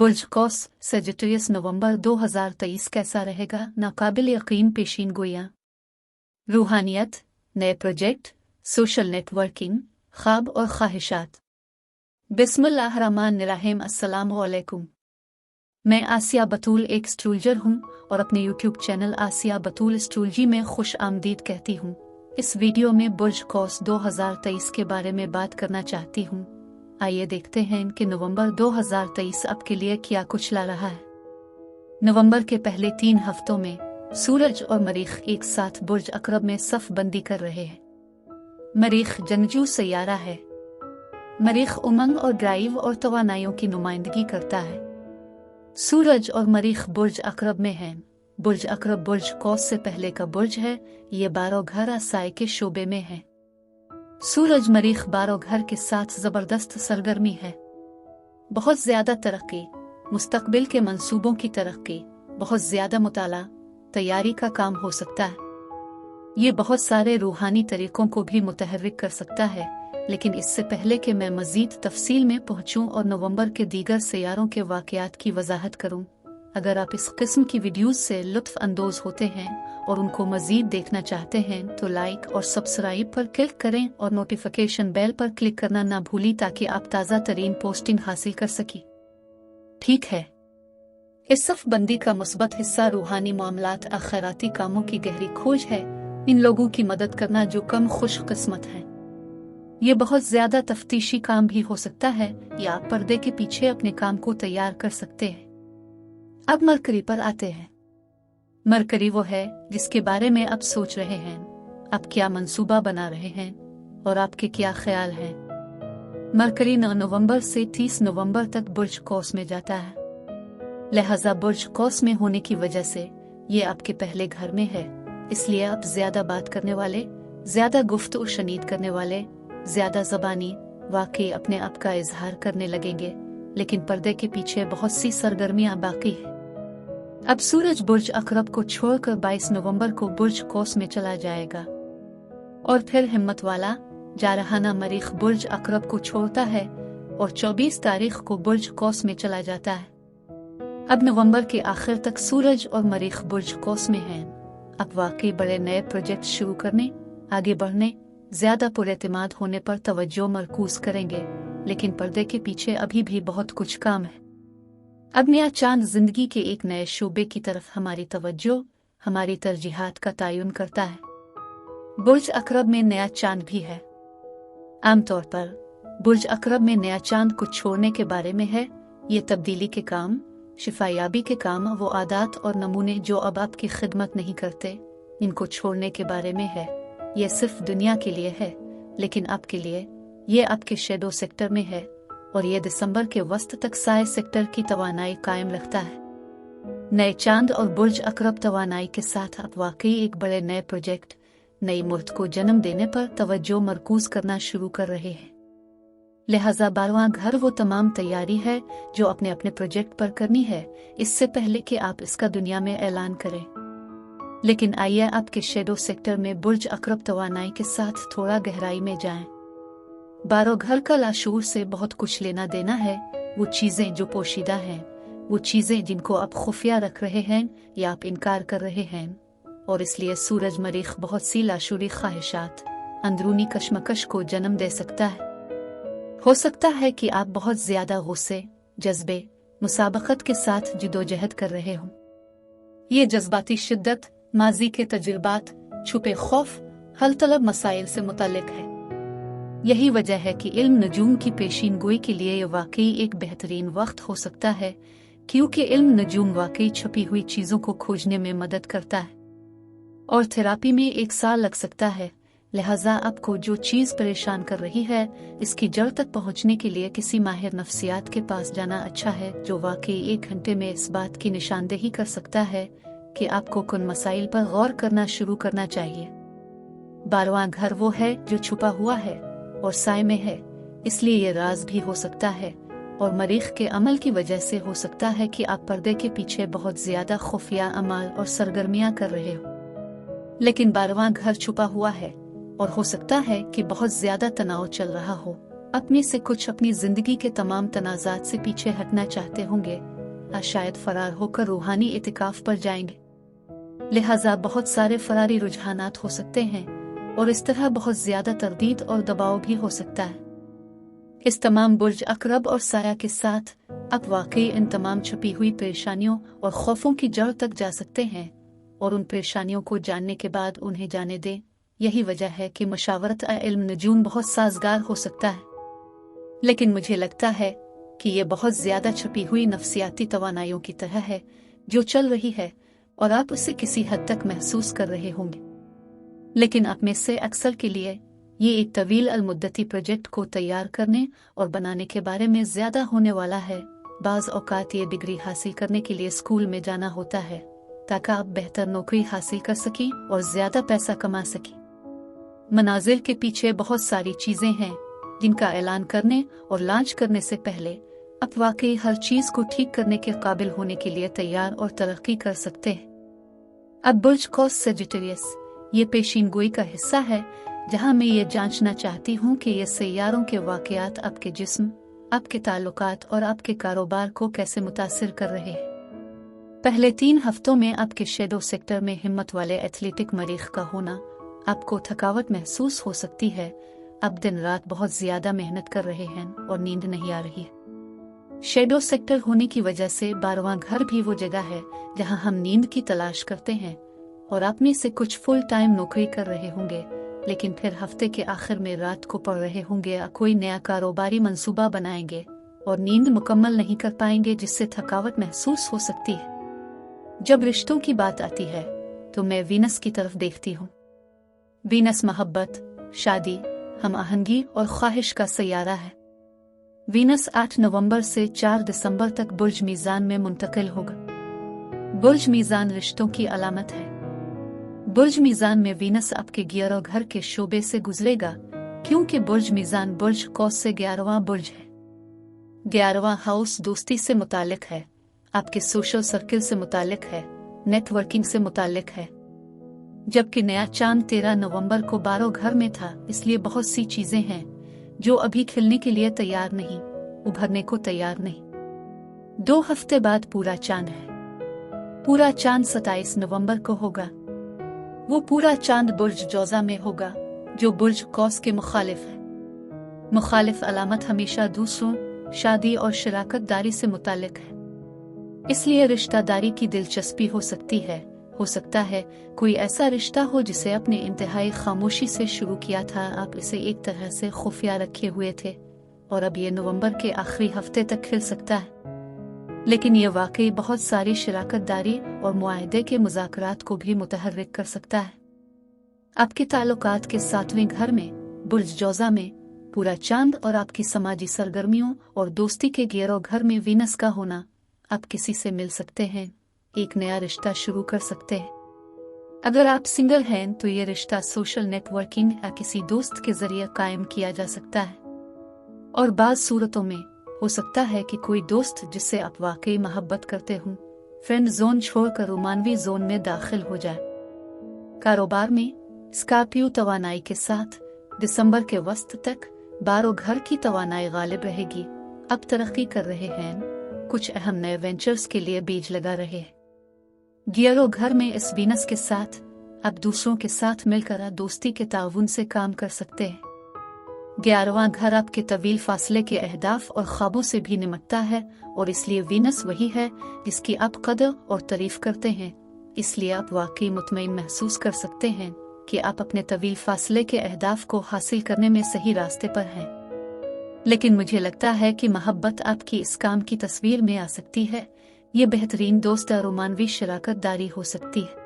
बुर्ज कौस Sagittarius नवंबर 2023 कैसा रहेगा? नाकाबिल यकीन पेशीन गोइयां, रूहानियत, नए प्रोजेक्ट, सोशल नेटवर्किंग, ख्वाब और ख्वाहिशात। बिस्मिल्लाहिर्रहमानिर्रहीम। अस्सलामु अलैकुम। मैं आसिया बतूल एक एस्ट्रोलॉजर हूँ और अपने यूट्यूब चैनल आसिया बतूल एस्ट्रोलॉजी में खुश आमदीद कहती हूँ। इस वीडियो में बुर्ज कौस 2023 के बारे में बात करना चाहती हूँ। आइए देखते हैं कि नवंबर 2023 आपके लिए क्या कुछ ला रहा है। नवंबर के पहले 3 हफ्तों में सूरज और मरीख एक साथ बुर्ज अकरब में सफ बंदी कर रहे हैं। मरीख जंगजू सैयारा है। मरीख उमंग और ड्राइव और तवानाइयों की नुमाइंदगी करता है। सूरज और मरीख बुर्ज अकरब में हैं। बुर्ज अकरब बुर्ज कौस से पहले का बुर्ज है। ये 12 घर आसाय के शोबे में है। सूरज मरीख 12 घर के साथ जबरदस्त सरगर्मी है। बहुत ज्यादा तरक्की, मुस्तकबिल के मंसूबों की तरक्की, बहुत ज्यादा मुताला, तैयारी का काम हो सकता है। ये बहुत सारे रूहानी तरीकों को भी मुतहर्रिक कर सकता है। लेकिन इससे पहले कि मैं मजीद तफसील में पहुंचूं और नवंबर के दीगर सैयारों के वाकयात की वजाहत करूं, अगर आप इस किस्म की वीडियोस से लुत्फ अंदोज होते हैं और उनको मजीद देखना चाहते हैं तो लाइक और सब्सक्राइब पर क्लिक करें और नोटिफिकेशन बेल पर क्लिक करना ना भूलें ताकि आप ताज़ा तरीन पोस्टिंग हासिल कर सकें। ठीक है, इस सफ बंदी का मुस्बत हिस्सा रूहानी मामलात आखिराती कामों की गहरी खोज है। इन लोगों की मदद करना जो कम खुशकिस्मत हैं। ये बहुत ज्यादा तफ्तीशी काम भी हो सकता है या आप पर्दे के पीछे अपने काम को तैयार कर सकते हैं। अब मरकरी पर आते हैं। मरकरी वो है जिसके बारे में आप सोच रहे हैं, आप क्या मंसूबा बना रहे हैं और आपके क्या ख्याल हैं। मरकरी 9 नवंबर से 30 नवंबर तक बुर्ज कौस में जाता है। लिहाजा बुर्ज कौस में होने की वजह से ये आपके पहले घर में है। इसलिए आप ज्यादा बात करने वाले, ज्यादा गुफ्तगू शनीद करने वाले, ज्यादा ज़बानी, वाकई अपने आप का इजहार करने लगेंगे। लेकिन पर्दे के पीछे बहुत सी सरगर्मियां बाकी है। अब सूरज बुर्ज अकरब को छोड़कर 22 नवंबर को बुर्ज कौस में चला जाएगा और फिर हिम्मत वाला जारहाना मरीख बुर्ज अकरब को छोड़ता है और 24 तारीख को बुर्ज कौस में चला जाता है। अब नवंबर के आखिर तक सूरज और मरीख बुर्ज कौस में हैं। अब वाकई बड़े नए प्रोजेक्ट शुरू करने, आगे बढ़ने, ज्यादा पुरएतमाद होने पर तवज्जो मरकूज करेंगे। लेकिन पर्दे के पीछे अभी भी बहुत कुछ काम है। अब नया चांद जिंदगी के एक नए शोबे की तरफ हमारी तवज्जो, हमारी तरजीहात का तयन करता है। बुर्ज अकरब में नया चांद भी है। आमतौर पर बुर्ज अकरब में नया चांद को छोड़ने के बारे में है। ये तब्दीली के काम, शिफायाबी के काम, वो आदात और नमूने जो अब आपकी खिदमत नहीं करते, इनको छोड़ने के बारे में है। ये सिर्फ दुनिया के लिए है, लेकिन आपके लिए ये आपके शेडो सेक्टर में है और ये दिसंबर के वस्त तक साए सेक्टर की तवानाई कायम रखता है। नए चांद और बुर्ज अकरब तवानाई के साथ आप वाकई एक बड़े नए प्रोजेक्ट, नई मुल्क को जन्म देने पर तवज्जो मरकूज करना शुरू कर रहे हैं। लिहाजा 12वां घर वो तमाम तैयारी है जो अपने अपने प्रोजेक्ट पर करनी है इससे पहले कि आप इसका दुनिया में ऐलान करें। लेकिन आइए आपके शेडो सेक्टर में बुर्ज अकरब तवानाई के साथ थोड़ा गहराई में जाएं। 12 घर का लाशूर से बहुत कुछ लेना देना है। वो चीजें जो पोशीदा हैं, वो चीजें जिनको आप खुफिया रख रहे हैं या आप इनकार कर रहे हैं। और इसलिए सूरज मरीख बहुत सी लाशूरी ख्वाहिशात, अंदरूनी कशमकश को जन्म दे सकता है। हो सकता है कि आप बहुत ज्यादा गुस्से, जज्बे, मुसाबकत के साथ जिदोजहद कर रहे हों। ये जज्बाती शिद्दत माजी के तजुर्बात, छुपे खौफ, हल तलब मसाइल से मुतालिक है। यही वजह है कि इल्म नजूम की पेशीन गोई के लिए यह वाकई एक बेहतरीन वक्त हो सकता है, क्योंकि इल्म नजूम वाकई छुपी हुई चीजों को खोजने में मदद करता है और थेरापी में 1 साल लग सकता है। लिहाजा आपको जो चीज परेशान कर रही है, इसकी जड़ तक पहुंचने के लिए किसी माहिर नफ्सियात के पास जाना अच्छा है, जो वाकई 1 घंटे में इस बात की निशानदेही कर सकता है कि आपको कुन मसाइल पर गौर करना शुरू करना चाहिए। 12वां घर वो है जो छुपा हुआ है और साए में है, इसलिए ये राज भी हो सकता है और मरीख के अमल की वजह से हो सकता है कि आप पर्दे के पीछे बहुत ज्यादा खुफिया अमाल और सरगर्मियां कर रहे हो। लेकिन 12वां घर छुपा हुआ है और हो सकता है कि बहुत ज्यादा तनाव चल रहा हो। अपने से कुछ अपनी जिंदगी के तमाम तनाजात से पीछे हटना चाहते होंगे, शायद फरार होकर रूहानी इतिकाफ पर जाएंगे। लिहाजा बहुत सारे फरारी रुझानात हो सकते हैं और इस तरह बहुत ज्यादा तरदीद और दबाव भी हो सकता है। इस तमाम बुर्ज अकरब और साया के साथ आप वाकई इन तमाम छुपी हुई परेशानियों और खौफों की जड़ तक जा सकते हैं और उन परेशानियों को जानने के बाद उन्हें जाने दें। यही वजह है कि मशावरत इल्म नजूम बहुत साजगार हो सकता है, लेकिन मुझे लगता है कि ये बहुत ज्यादा छुपी हुई नफसियाती तवानाइयों की तरह है जो चल रही है और आप उसे किसी हद तक महसूस कर रहे होंगे। लेकिन आप में से अक्सर के लिए ये एक तवील अलमुद्दती प्रोजेक्ट को तैयार करने और बनाने के बारे में ज्यादा होने वाला है। बाज़ औकात ये डिग्री हासिल करने के लिए स्कूल में जाना होता है ताकि आप बेहतर नौकरी हासिल कर सकें और ज्यादा पैसा कमा सकें। मनाजिर के पीछे बहुत सारी चीजें हैं जिनका ऐलान करने और लॉन्च करने से पहले आप वाकई हर चीज को ठीक करने के काबिल होने के लिए तैयार और तरक्की कर सकते हैं। अब बुर्ज कौस सजिटेरियस ये पेशीनगोई का हिस्सा है जहां मैं ये जांचना चाहती हूँ कि ये सैयारों के वाकयात आपके जिस्म, आपके ताल्लुकात और आपके कारोबार को कैसे मुतासिर कर रहे हैं। पहले 3 हफ्तों में आपके शेडो सेक्टर में हिम्मत वाले एथलेटिक मरीख का होना, आपको थकावट महसूस हो सकती है। आप दिन रात बहुत ज्यादा मेहनत कर रहे हैं और नींद नहीं आ रही है। शेडो सेक्टर होने की वजह से 12वां घर भी वो जगह है जहां हम नींद की तलाश करते हैं और आप में से कुछ फुल टाइम नौकरी कर रहे होंगे, लेकिन फिर हफ्ते के आखिर में रात को पढ़ रहे होंगे या कोई नया कारोबारी मंसूबा बनाएंगे और नींद मुकम्मल नहीं कर पाएंगे जिससे थकावट महसूस हो सकती है। जब रिश्तों की बात आती है तो मैं वीनस की तरफ देखती हूँ। वीनस मोहब्बत, शादी, हम आहंगी और ख्वाहिश का सैयारा है। वीनस 8 नवंबर से 4 दिसंबर तक बुर्ज मीज़ान में मुंतकिल होगा। बुर्ज मीज़ान रिश्तों की अलामत है। बुर्ज मीज़ान में वीनस आपके 11 घर के शोबे से गुजरेगा क्योंकि बुर्ज मीज़ान बुर्ज कौस से 11वां बुर्ज है। 11वां हाउस दोस्ती से मुतालिक है, आपके सोशल सर्किल से मुतालिक है, नेटवर्किंग से मुतालिक है। जबकि नया चांद 13 नवंबर को 12 घर में था, इसलिए बहुत सी चीजें हैं जो अभी खिलने के लिए तैयार नहीं, उभरने को तैयार नहीं। 2 हफ्ते बाद पूरा चांद है। पूरा चांद 27 नवंबर को होगा। वो पूरा चांद बुर्ज जौजा में होगा जो बुर्ज कौस के मुखालिफ है। मुखालिफ अलामत हमेशा दूसरों, शादी और शराकत दारी से मुतालिक है, इसलिए रिश्तादारी की दिलचस्पी हो सकती है। हो सकता है कोई ऐसा रिश्ता हो जिसे अपने इंतहाई खामोशी से शुरू किया था, आप इसे एक तरह से खुफिया रखे हुए थे और अब ये नवंबर के आखिरी हफ्ते तक खिल सकता है। लेकिन ये वाकई बहुत सारी शराकत दारी और मुआहदे के मुज़ाकरात को भी मुतहर्रिक कर सकता है। आपके ताल्लुकात के 7वें घर में बुर्ज जौजा में पूरा चांद और आपकी समाजी सरगर्मियों और दोस्ती के 11 घर में वीनस का होना, आप किसी से मिल सकते हैं, एक नया रिश्ता शुरू कर सकते हैं। अगर आप सिंगल हैं तो ये रिश्ता सोशल नेटवर्किंग या किसी दोस्त के जरिए कायम किया जा सकता है और बाज़ सूरतों में हो सकता है कि कोई दोस्त जिससे आप वाकई मोहब्बत करते हों फ्रेंड जोन छोड़कर रोमानवी जोन में दाखिल हो जाए। कारोबार में स्कॉर्पियो तवानाई के साथ दिसंबर के वस्त तक 12 घर की तवानाई गालिब रहेगी। अब तरक्की कर रहे हैं, कुछ अहम नए वेंचर्स के लिए बीज लगा रहे हैं। 11 घर में इस वीनस के साथ आप दूसरों के साथ मिलकर दोस्ती के ताउन से काम कर सकते हैं। 11वां घर आपके तवील फासले के अहदाफ और ख्वाबों से भी निमटता है और इसलिए वीनस वही है जिसकी आप कदर और तारीफ करते हैं। इसलिए आप वाकई मुतमईन महसूस कर सकते हैं कि आप अपने तवील फासले के अहदाफ को हासिल करने में सही रास्ते पर हैं। लेकिन मुझे लगता है कि मोहब्बत आपकी इस काम की तस्वीर में आ सकती है। ये बेहतरीन दोस्त रोमानवी शराकत दारी हो सकती है,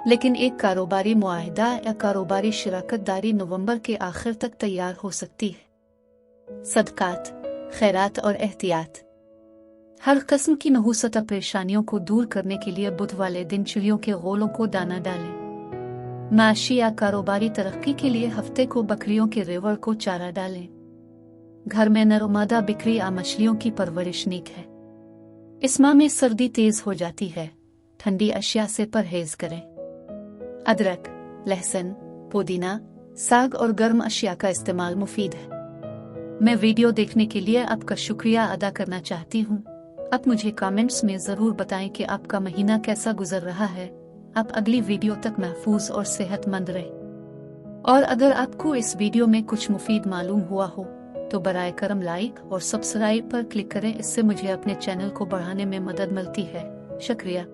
लेकिन एक कारोबारी मुआहदा या कारोबारी शराकत दारी नवंबर के आखिर तक तैयार हो सकती है। सदकात, खैरात और एहतियात। हर किस्म की नहुसत परेशानियों को दूर करने के लिए बुध वाले दिन चिड़ियों के गोलों को दाना डालें। माशी या कारोबारी तरक्की के लिए हफ्ते को बकरियों के रेवर को चारा डालें। घर में नरमादा बिक्री या मछलियों की परवरिश नीक है। इस माह में सर्दी तेज हो जाती है, ठंडी अशिया से परहेज करें। अदरक, लहसुन, पुदीना, साग और गर्म अशिया का इस्तेमाल मुफीद है। मैं वीडियो देखने के लिए आपका शुक्रिया अदा करना चाहती हूँ। आप मुझे कमेंट्स में ज़रूर बताएं कि आपका महीना कैसा गुजर रहा है। आप अगली वीडियो तक महफूज और सेहतमंद रहे। और अगर आपको इस वीडियो में कुछ मुफीद मालूम हुआ हो तो बराए करम लाइक और सब्सक्राइब पर क्लिक करें। इससे मुझे अपने चैनल को बढ़ाने में मदद मिलती है। शुक्रिया।